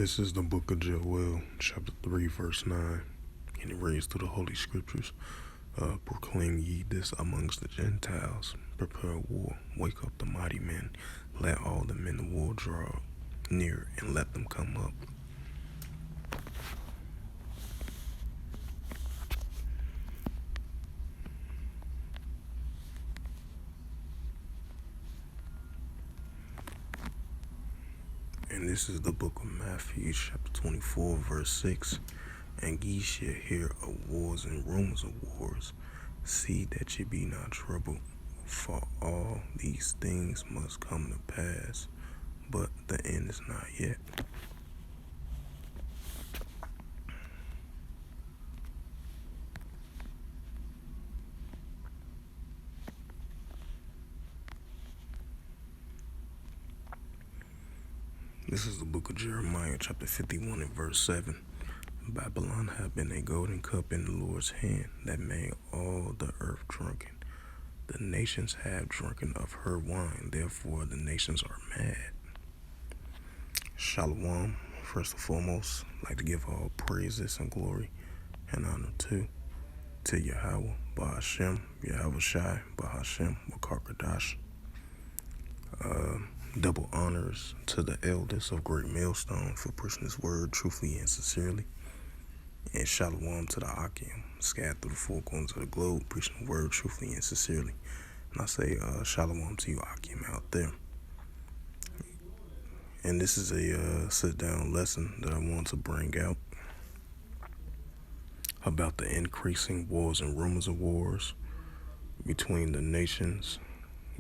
This is the book of Joel, chapter 3, verse 9, and it reads through the Holy Scriptures. Proclaim ye this amongst the Gentiles, prepare war, wake up the mighty men, let all the men of war draw near, and let them come up. And this is the book of Matthew, chapter 24, verse 6. And ye shall hear of wars and rumors of wars. See that ye be not troubled, for all these things must come to pass, but the end is not yet. This is the book of Jeremiah, chapter 51, and verse 7. Babylon hath been a golden cup in the Lord's hand, that made all the earth drunken. The nations have drunken of her wine, therefore the nations are mad. Shalom. First and foremost, I'd like to give all praises and glory and honor to Yahweh, Bahashem, Yahweh Shai, Bahashem, Wakarkadash. Double honors to the elders of Great Millstone for preaching this word truthfully and sincerely. And shalom to the Akim, scattered through the four corners of the globe, preaching the word truthfully and sincerely. And I say shalom to you, Akim, out there. And this is a sit-down lesson that I want to bring out about the increasing wars and rumors of wars between the nations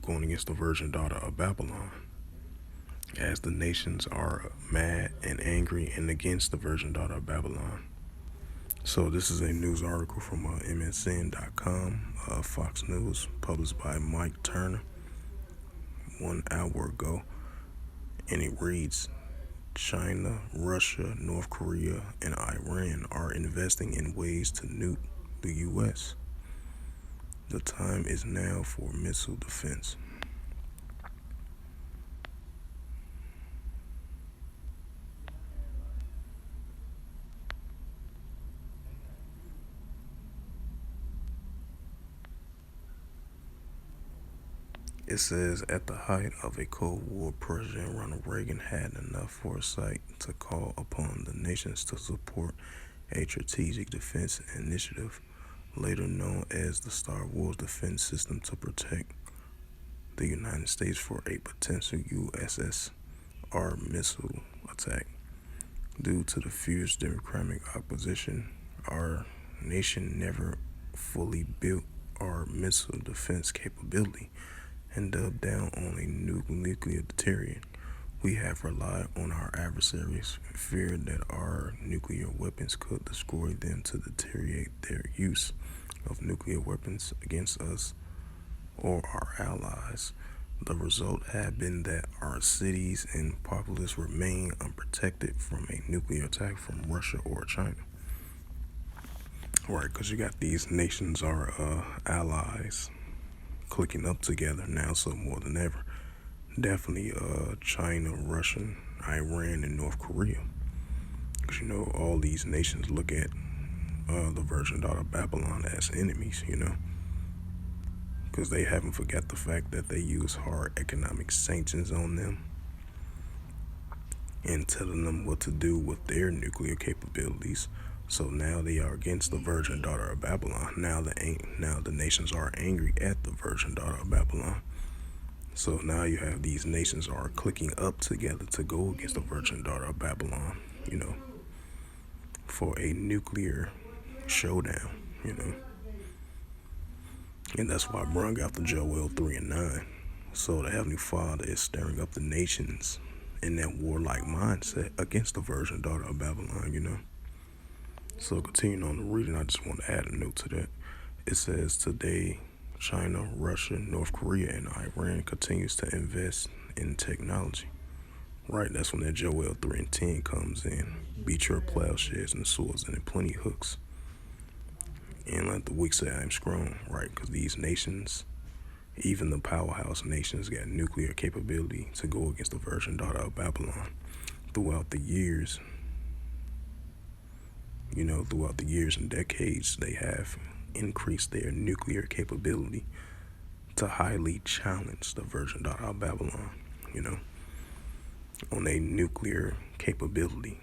going against the virgin daughter of Babylon, as the nations are mad and angry and against the virgin daughter of Babylon. So this is a news article from MSN.com, Fox News, published by Mike Turner 1 hour ago. And it reads, China, Russia, North Korea, and Iran are investing in ways to nuke the U.S. The time is now for missile defense. It says, at the height of a Cold War, President Ronald Reagan had enough foresight to call upon the nations to support a strategic defense initiative, later known as the Star Wars defense system, to protect the United States for a potential USSR missile attack. Due to the fierce democratic opposition, our nation never fully built our missile defense capability and dubbed down on a nuclear deterrent. We have relied on our adversaries, feared that our nuclear weapons could destroy them, to deteriorate their use of nuclear weapons against us or our allies. The result had been that our cities and populace remain unprotected from a nuclear attack from Russia or China. Right, because you got these nations, our allies, clicking up together now, so more than ever. Definitely China, Russia, Iran, and North Korea. Because, all these nations look at the virgin daughter of Babylon as enemies, because they haven't forgot the fact that they use hard economic sanctions on them and telling them what to do with their nuclear capabilities. So now they are against the virgin daughter of Babylon. Now the nations are angry at the virgin daughter of Babylon. So now you have these nations are clicking up together to go against the virgin daughter of Babylon, for a nuclear showdown, And that's why I brought out the Joel 3 and 9. So the Heavenly Father is stirring up the nations in that warlike mindset against the virgin daughter of Babylon, So continuing on the reading, I just want to add a note to that. It says, today, China, Russia, North Korea, and Iran continues to invest in technology. Right, that's when that Joel 3 and 10 comes in. Beat your plowshares and swords and plenty hooks. And let the weak say I am strong, right? Because these nations, even the powerhouse nations, got nuclear capability to go against the virgin daughter of Babylon. throughout the years, throughout the years and decades, they have increased their nuclear capability to highly challenge the Virgin Daughter of Babylon, you know, on a nuclear capability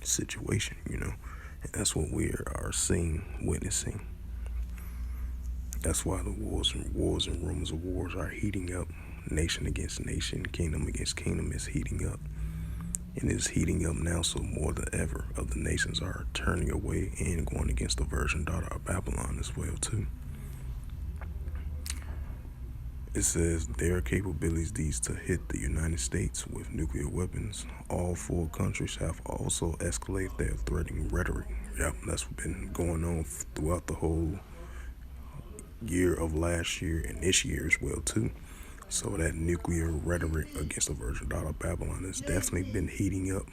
situation, And that's what we are seeing, witnessing. That's why the wars and rumors of wars are heating up. Nation against nation, kingdom against kingdom is heating up. And it's heating up now, so more than ever of the nations are turning away and going against the Virgin Daughter of Babylon as well too. It says their capabilities these to hit the United States with nuclear weapons. All four countries have also escalated their threatening rhetoric. Yep, that's been going on throughout the whole year of last year and this year as well too. So that nuclear rhetoric against the Virgin Daughter of Babylon has definitely been heating up,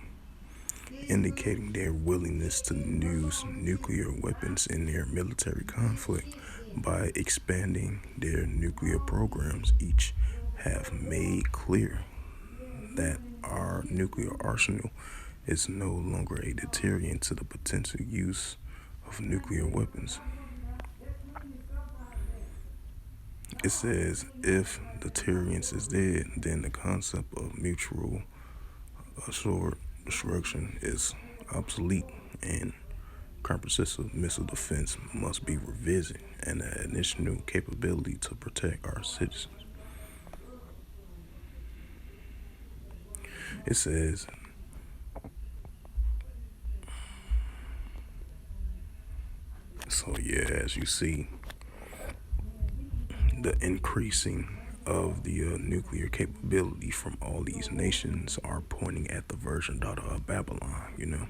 indicating their willingness to use nuclear weapons in their military conflict by expanding their nuclear programs. Each have made clear that our nuclear arsenal is no longer a deterrent to the potential use of nuclear weapons. It says if deterrence is dead, then the concept of mutual assured destruction is obsolete, and comprehensive missile defense must be revisited and an additional capability to protect our citizens. It says so as you see, the increasing of the nuclear capability from all these nations are pointing at the Virgin Daughter of Babylon,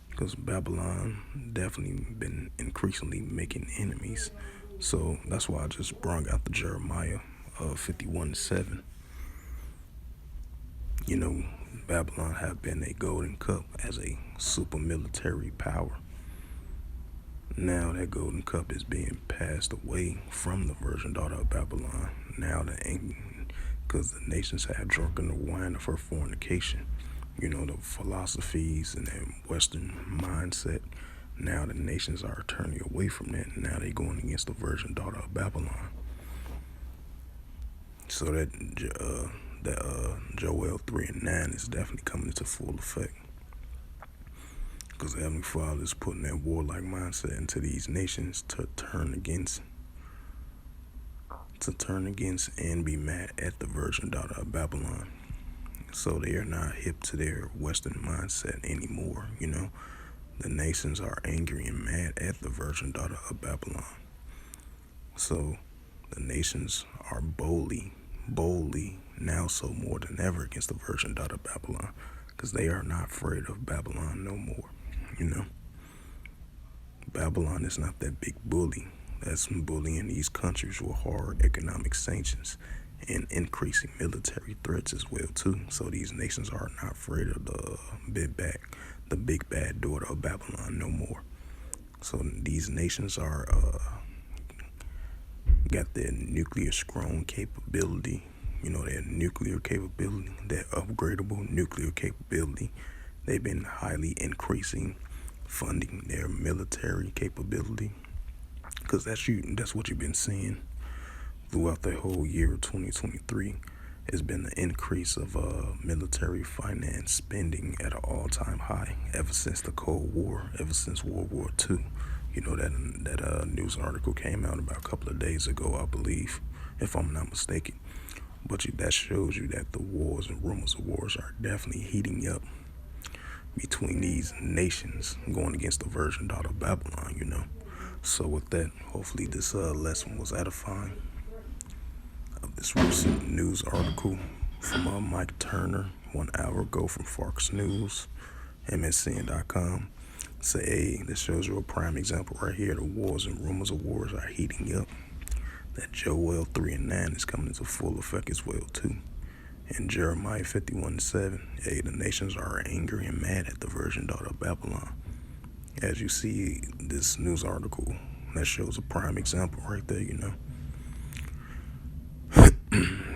because Babylon definitely been increasingly making enemies. So that's why I just brought out the Jeremiah 51:7. Babylon have been a golden cup as a super military power. Now that golden cup is being passed away from the Virgin Daughter of Babylon. Now because the nations have drunken the wine of her fornication. The philosophies and the Western mindset. Now the nations are turning away from that. Now they're going against the Virgin Daughter of Babylon. So that Joel 3:9 is definitely coming into full effect. Because the Heavenly Father is putting that warlike mindset into these nations to turn against and be mad at the Virgin Daughter of Babylon. So they are not hip to their Western mindset anymore, The nations are angry and mad at the Virgin Daughter of Babylon. So the nations are boldly, now so more than ever against the Virgin Daughter of Babylon. Because they are not afraid of Babylon no more, Babylon is not that big bully that's bullying these countries with hard economic sanctions and increasing military threats as well too. So these nations are not afraid of the big bad daughter of Babylon no more. So these nations are got their nuclear strong capability, their nuclear capability, their upgradable nuclear capability. They've been highly increasing funding their military capability, because that's what you've been seeing throughout the whole year of 2023. Has been the increase of military finance spending at an all-time high ever since the Cold War, ever since World War II. That news article came out about a couple of days ago, I believe, if I'm not mistaken. But that shows you that the wars and rumors of wars are definitely heating up between these nations going against the Virgin Daughter of Babylon, So with that, hopefully this lesson was edifying. Of this recent news article from Mike Turner 1 hour ago from Fox News, MSN.com. Say, hey, this shows you a prime example right here. The wars and rumors of wars are heating up. That Joel 3:9 is coming into full effect as well too. And Jeremiah 51:7, hey, the nations are angry and mad at the Virgin Daughter of Babylon. As you see this news article, that shows a prime example right there,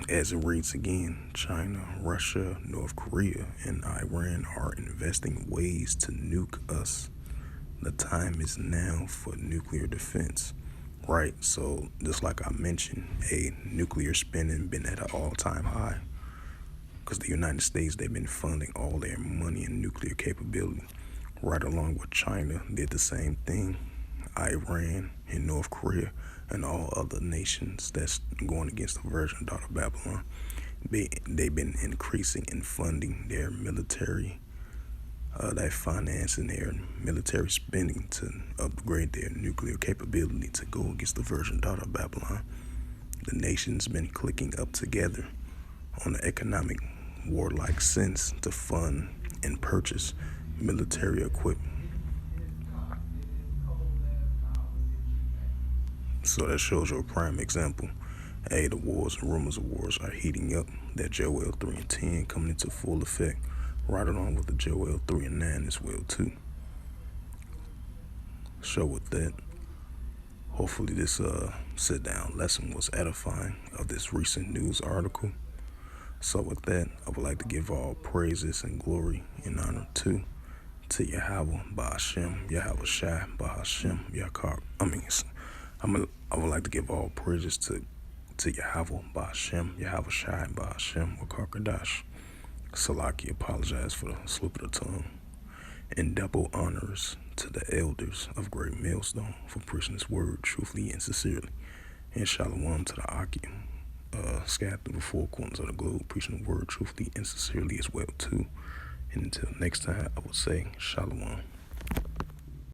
As it reads again, China, Russia, North Korea, and Iran are investing ways to nuke us. The time is now for nuclear defense. Right, so just like I mentioned, nuclear spending been at an all-time high because the United States, they've been funding all their money in nuclear capability. Right along with China did the same thing. Iran and North Korea and all other nations that's going against the virgin daughter of Babylon, they've been increasing and funding their military, their finance and their military spending to upgrade their nuclear capability to go against the virgin daughter of Babylon. The nation's been clicking up together on the economic warlike sense to fund and purchase military equipment. So that shows you a prime example. The wars and rumors of wars are heating up. That Joel 3 and 10 coming into full effect, right along with the Joel 3 and 9 as well too. So with that, hopefully this sit down lesson was edifying of this recent news article. So with that, I would like to give all praises and glory and honor to Yahweh, Ba'ashem, Yahweh Shai, Ba'ashem, Yakar. I would like to give all praises to Yahweh, Ba'ashem, Yahweh Shai, Ba'ashem, Wakar Kadash. Salaki, apologize for the slip of the tongue. And double honors to the elders of Great Millstone for preaching this word truthfully and sincerely. And shalom to the Aki, scattered through the four corners of the globe, preaching the word truthfully and sincerely as well too. And until next time, I will say shalom.